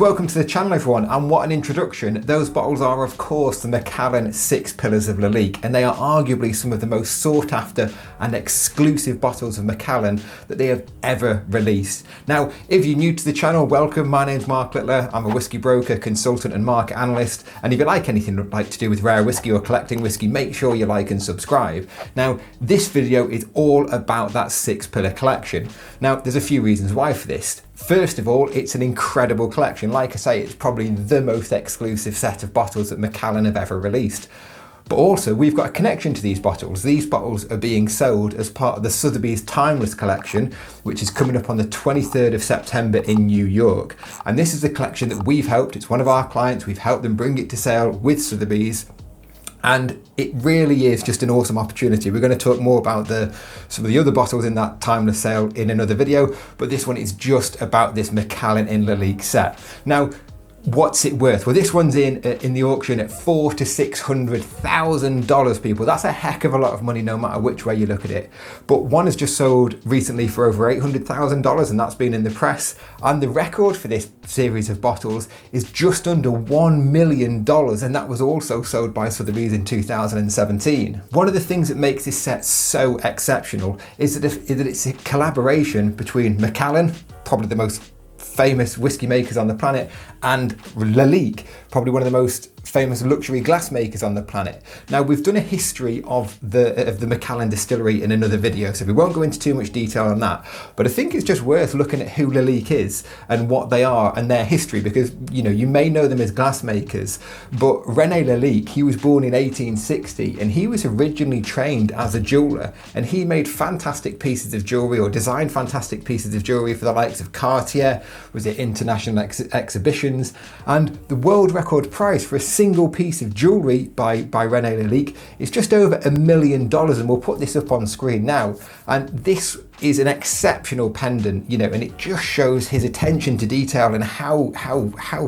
So welcome to the channel everyone, and what an introduction. Those bottles are of course the Macallan Six Pillars of Lalique, and they are arguably some of the most sought after and exclusive bottles of Macallan that they have ever released. Now, if you're new to the channel, welcome. My name's Mark Littler. I'm a whiskey broker, consultant and market analyst, and if you like anything like to do with rare whiskey or collecting whiskey, make sure you like and subscribe. Now, this video is all about that Six Pillar collection. Now, there's a few reasons why for this. First of all, it's an incredible collection. Like I say, it's probably the most exclusive set of bottles that Macallan have ever released. But also, we've got a connection to these bottles. These bottles are being sold as part of the Sotheby's Timeless collection, which is coming up on the 23rd of September in New York. And this is the collection that we've helped. It's one of our clients. We've helped them bring it to sale with Sotheby's. And it really is just an awesome opportunity. We're going to talk more about some of the other bottles in that timeless sale in another video, but this one is just about this Macallan in Lalique set. Now, what's it worth? Well, this one's in the auction at $400,000 to $600,000, people. That's a heck of a lot of money no matter which way you look at it. But one has just sold recently for over $800,000, and that's been in the press. And the record for this series of bottles is just under $1 million, and that was also sold by Sotheby's in 2017. One of the things that makes this set so exceptional is that it's a collaboration between Macallan, probably the most famous whiskey makers on the planet, and Lalique, probably one of the most famous luxury glass makers on the planet. Now, we've done a history of the Macallan distillery in another video, so we won't go into too much detail on that, but I think it's just worth looking at who Lalique is and what they are and their history, because you may know them as glass makers, but Rene Lalique, he was born in 1860 and he was originally trained as a jeweler, and he made fantastic pieces of jewelry, or designed fantastic pieces of jewelry for the likes of Cartier, was it international exhibitions, and the world record price for a single piece of jewelry by Rene Lalique is just over $1 million, and we'll put this up on screen now. And this is an exceptional pendant, and it just shows his attention to detail and how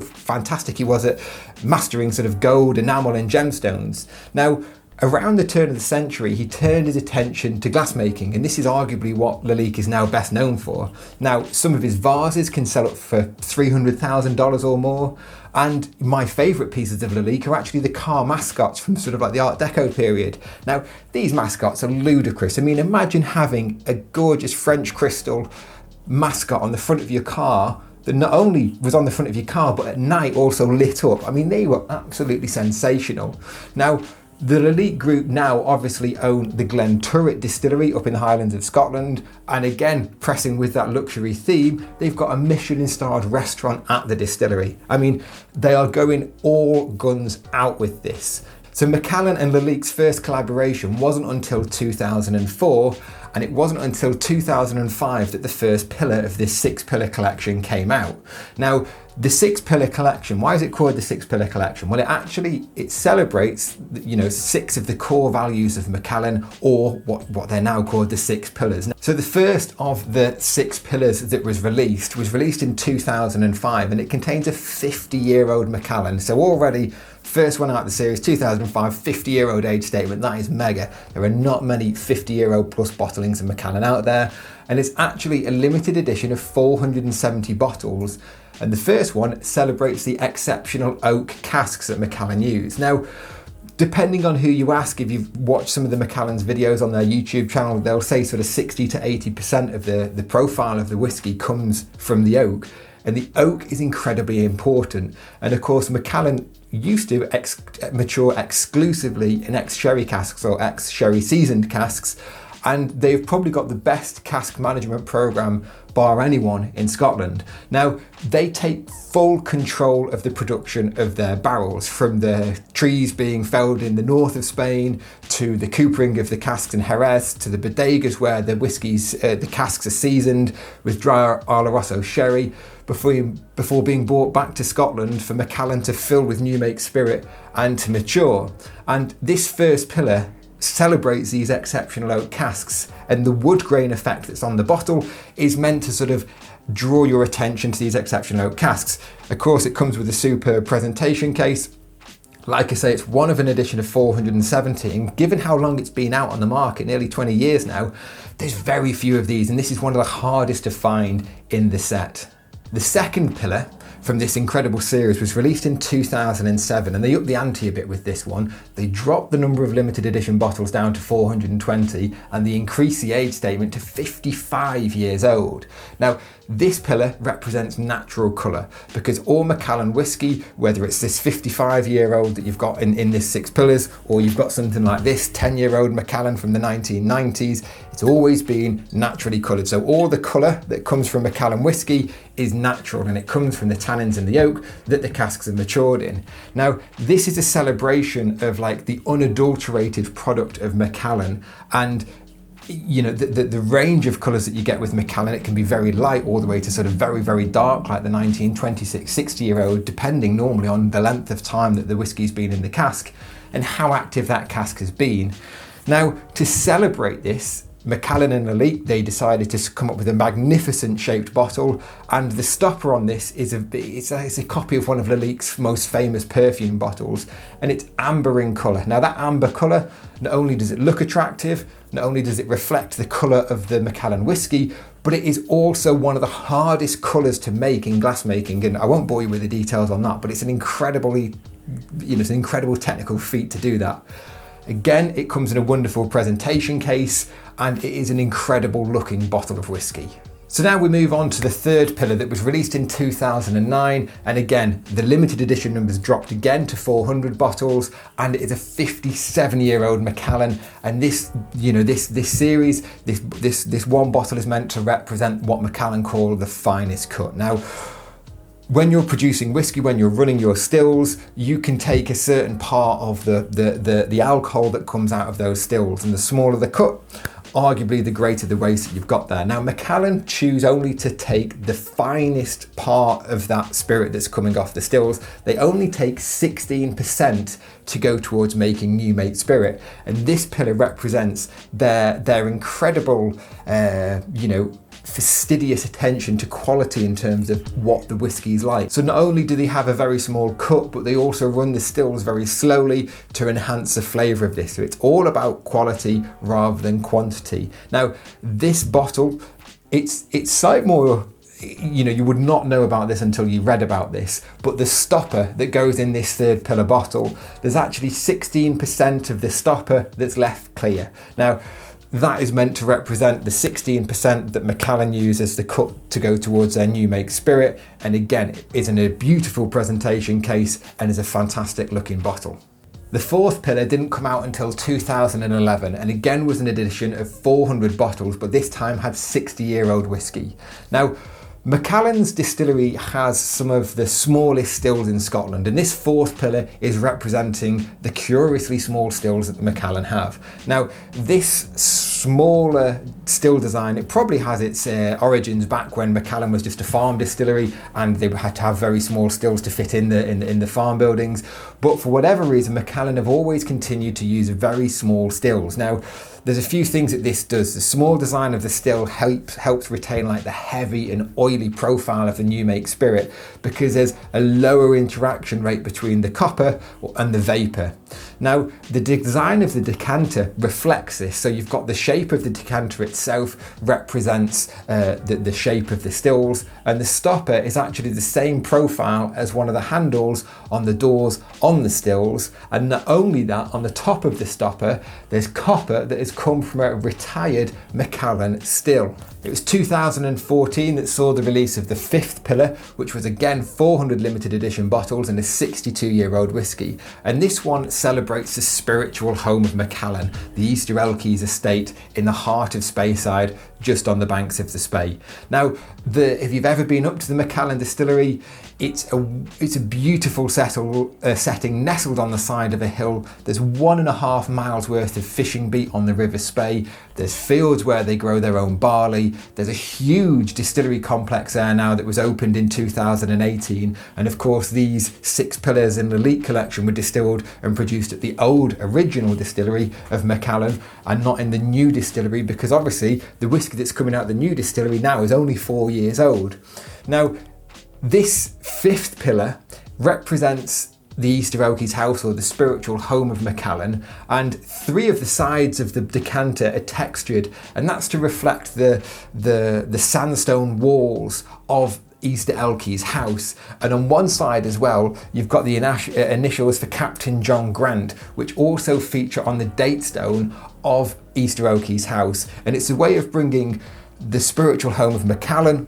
fantastic he was at mastering sort of gold, enamel and gemstones. Now, around the turn of the century, he turned his attention to glassmaking, and this is arguably what Lalique is now best known for. Now, some of his vases can sell up for $300,000 or more, and my favourite pieces of Lalique are actually the car mascots from sort of like the Art Deco period. Now, these mascots are ludicrous. I mean, imagine having a gorgeous French crystal mascot on the front of your car that not only was on the front of your car, but at night also lit up. I mean, they were absolutely sensational. Now, the Lalique Group now obviously own the Glenturret distillery up in the Highlands of Scotland, and again, pressing with that luxury theme, they've got a Michelin-starred restaurant at the distillery. I mean, they are going all guns out with this. So Macallan and Lalique's first collaboration wasn't until 2004, and it wasn't until 2005 that the first pillar of this Six Pillar collection came out. Now, the Six Pillar collection, why is it called the Six Pillar collection? Well, it celebrates, six of the core values of Macallan, or what they're now called the Six Pillars. So the first of the Six Pillars that was released in 2005, and it contains a 50-year-old Macallan. So already, first one out of the series, 2005, 50-year-old age statement. That is mega. There are not many 50-year-old plus bottlings of Macallan out there, and it's actually a limited edition of 470 bottles. And the first one celebrates the exceptional oak casks that Macallan use. Now, depending on who you ask, if you've watched some of the Macallan's videos on their YouTube channel, they'll say sort of 60 to 80% of the profile of the whiskey comes from the oak. And the oak is incredibly important. And of course, Macallan used to mature exclusively in ex-sherry casks or ex-sherry seasoned casks. And they've probably got the best cask management program bar anyone in Scotland. Now, they take full control of the production of their barrels, from the trees being felled in the north of Spain, to the coopering of the casks in Jerez, to the bodegas where the the casks are seasoned with dry Oloroso sherry, before being brought back to Scotland for Macallan to fill with new make spirit and to mature. And this first pillar celebrates these exceptional oak casks, and the wood grain effect that's on the bottle is meant to sort of draw your attention to these exceptional oak casks. Of course, it comes with a superb presentation case. Like I say, it's one of an edition of 470, and given how long it's been out on the market, nearly 20 years now, there's very few of these, and this is one of the hardest to find in the set. The second pillar from this incredible series was released in 2007, and they upped the ante a bit with this one. They dropped the number of limited edition bottles down to 420, and they increased the age statement to 55 years old. Now, this pillar represents natural colour, because all Macallan whisky, whether it's this 55-year-old that you've got in this Six Pillars, or you've got something like this 10-year-old Macallan from the 1990s, it's always been naturally coloured. So all the colour that comes from Macallan whisky is natural, and it comes from the tannins in the oak that the casks are matured in. Now, this is a celebration of like the unadulterated product of Macallan, and you know, the range of colours that you get with Macallan, it can be very light all the way to sort of very, very dark, like the 1926, 60-year-old, depending normally on the length of time that the whiskey's been in the cask and how active that cask has been. Now, to celebrate this, Macallan and Lalique, they decided to come up with a magnificent shaped bottle, and the stopper on this is a copy of one of Lalique's most famous perfume bottles, and it's amber in colour. Now, that amber colour, not only does it look attractive, not only does it reflect the colour of the Macallan whisky, but it is also one of the hardest colours to make in glassmaking, and I won't bore you with the details on that, but it's an incredibly, it's an incredible technical feat to do that. Again, it comes in a wonderful presentation case, and it is an incredible looking bottle of whiskey. So now we move on to the third pillar that was released in 2009, and again, the limited edition numbers dropped again to 400 bottles, and it is a 57-year-old Macallan. And this series, this one bottle is meant to represent what Macallan call the finest cut. Now, when you're producing whiskey, when you're running your stills, you can take a certain part of the alcohol that comes out of those stills, and the smaller the cut, arguably the greater the waste that you've got there. Now, Macallan choose only to take the finest part of that spirit that's coming off the stills. They only take 16% to go towards making new made spirit, and this pillar represents their incredible, fastidious attention to quality in terms of what the whiskey's like. So not only do they have a very small cut, but they also run the stills very slowly to enhance the flavour of this. So it's all about quality rather than quantity. Now, this bottle, it's slightly more, you would not know about this until you read about this, but the stopper that goes in this third pillar bottle, there's actually 16% of the stopper that's left clear. Now, that is meant to represent the 16% that Macallan use as the cut to go towards their new make spirit, and again, it is in a beautiful presentation case and is a fantastic looking bottle. The fourth pillar didn't come out until 2011, and again was an edition of 400 bottles, but this time had 60-year-old whiskey. Now, Macallan's distillery has some of the smallest stills in Scotland, and this fourth pillar is representing the curiously small stills that the Macallan have. Now, this smaller still design, it probably has its origins back when Macallan was just a farm distillery and they had to have very small stills to fit in the farm buildings. But for whatever reason, Macallan have always continued to use very small stills. Now, there's a few things that this does. The small design of the still helps retain like the heavy and oily profile of the new make spirit, because there's a lower interaction rate between the copper and the vapour. Now, the design of the decanter reflects this. So you've got the shape of the decanter itself represents the shape of the stills, and the stopper is actually the same profile as one of the handles on the doors on the stills. And not only that, on the top of the stopper, there's copper that has come from a retired Macallan still. It was 2014 that saw the release of the fifth pillar, which was again 400 limited edition bottles and a 62-year-old whiskey. And this one celebrates the spiritual home of Macallan, the Easter Elchies estate in the heart of Speyside, just on the banks of the Spey. Now, if you've ever been up to the Macallan distillery, it's a beautiful setting nestled on the side of a hill. There's 1.5 miles worth of fishing beat on the River Spey. There's fields where they grow their own barley. There's a huge distillery complex there now that was opened in 2018. And of course, these Six Pillars in the Lalique collection were distilled and produced at the old original distillery of Macallan and not in the new distillery, because obviously the whiskey that's coming out of the new distillery now is only 4 years old. Now, this fifth pillar represents the Easter Elchies house, or the spiritual home of Macallan, and 3 of the sides of the decanter are textured, and that's to reflect the sandstone walls of Easter Elkie's house, and on one side as well you've got the initials for Captain John Grant, which also feature on the date stone of Easter Elkie's house. And it's a way of bringing the spiritual home of Macallan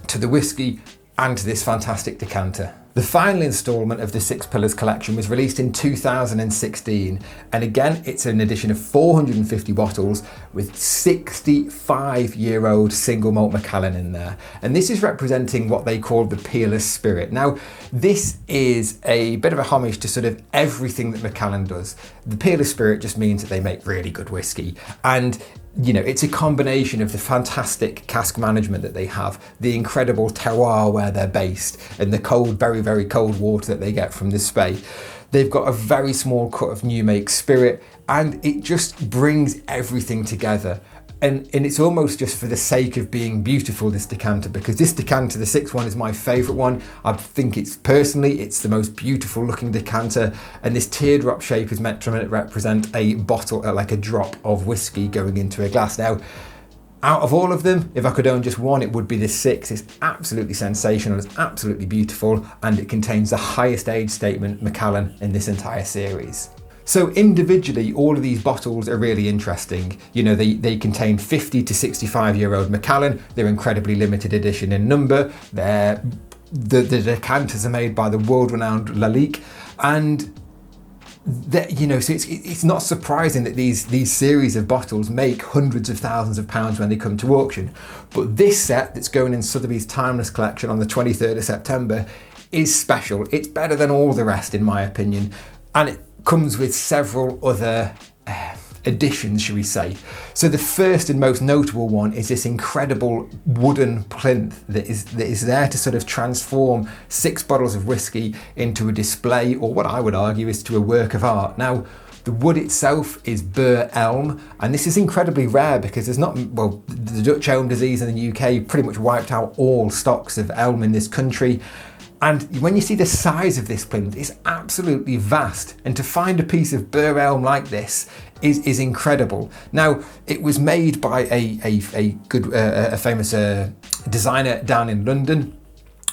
to the whiskey and to this fantastic decanter. The final instalment of the Six Pillars collection was released in 2016, and again it's an edition of 450 bottles with 65-year-old single malt Macallan in there, and this is representing what they call the peerless spirit. Now this is a bit of a homage to sort of everything that Macallan does. The peerless spirit just means that they make really good whiskey, and you know, it's a combination of the fantastic cask management that they have, the incredible terroir where they're based, and the cold, very, very cold water that they get from the Spey. They've got a very small cut of new make spirit, and it just brings everything together. And it's almost just for the sake of being beautiful, this decanter, because this decanter, the sixth one, is my favourite one. I think it's the most beautiful looking decanter, and this teardrop shape is meant to represent a bottle, like a drop of whiskey going into a glass. Now, out of all of them, if I could own just one, it would be the six. It's absolutely sensational, it's absolutely beautiful, and it contains the highest age statement Macallan in this entire series. So individually, all of these bottles are really interesting. You know, they contain 50 to 65-year-old Macallan. They're incredibly limited edition in number. The decanters are made by the world-renowned Lalique, and you know, so it's not surprising that these series of bottles make hundreds of thousands of pounds when they come to auction. But this set that's going in Sotheby's Timeless collection on the 23rd of September is special. It's better than all the rest, in my opinion, and it comes with several other additions, shall we say. So the first and most notable one is this incredible wooden plinth that is there to sort of transform 6 bottles of whiskey into a display, or what I would argue is to a work of art. Now, the wood itself is Bur elm, and this is incredibly rare because there's not, well, the Dutch elm disease in the UK pretty much wiped out all stocks of elm in this country. And when you see the size of this plinth, it's absolutely vast. And to find a piece of Bur elm like this is incredible. Now, it was made by a famous designer down in London,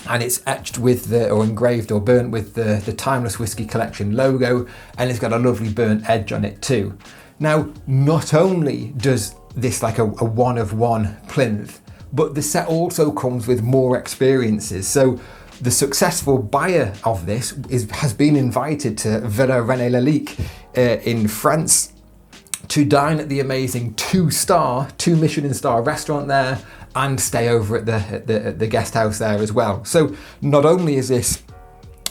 and it's etched with or engraved or burnt with the Timeless Whiskey Collection logo, and it's got a lovely burnt edge on it too. Now, not only does this like a one-of-one plinth, but the set also comes with more experiences. So the successful buyer of this has been invited to Villa Rene Lalique in France to dine at the amazing 2 Michelin star restaurant there, and stay over at the guest house there as well. So not only is this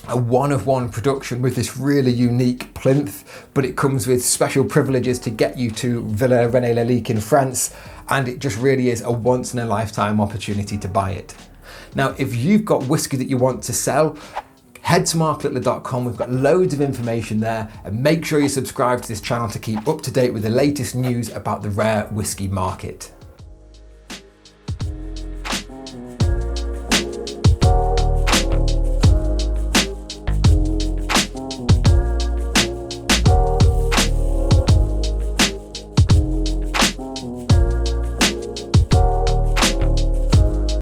a one-of-one production with this really unique plinth, but it comes with special privileges to get you to Villa Rene Lalique in France, and it just really is a once-in-a-lifetime opportunity to buy it. Now, if you've got whiskey that you want to sell, head to marklittler.com. We've got loads of information there, and make sure you subscribe to this channel to keep up to date with the latest news about the rare whiskey market.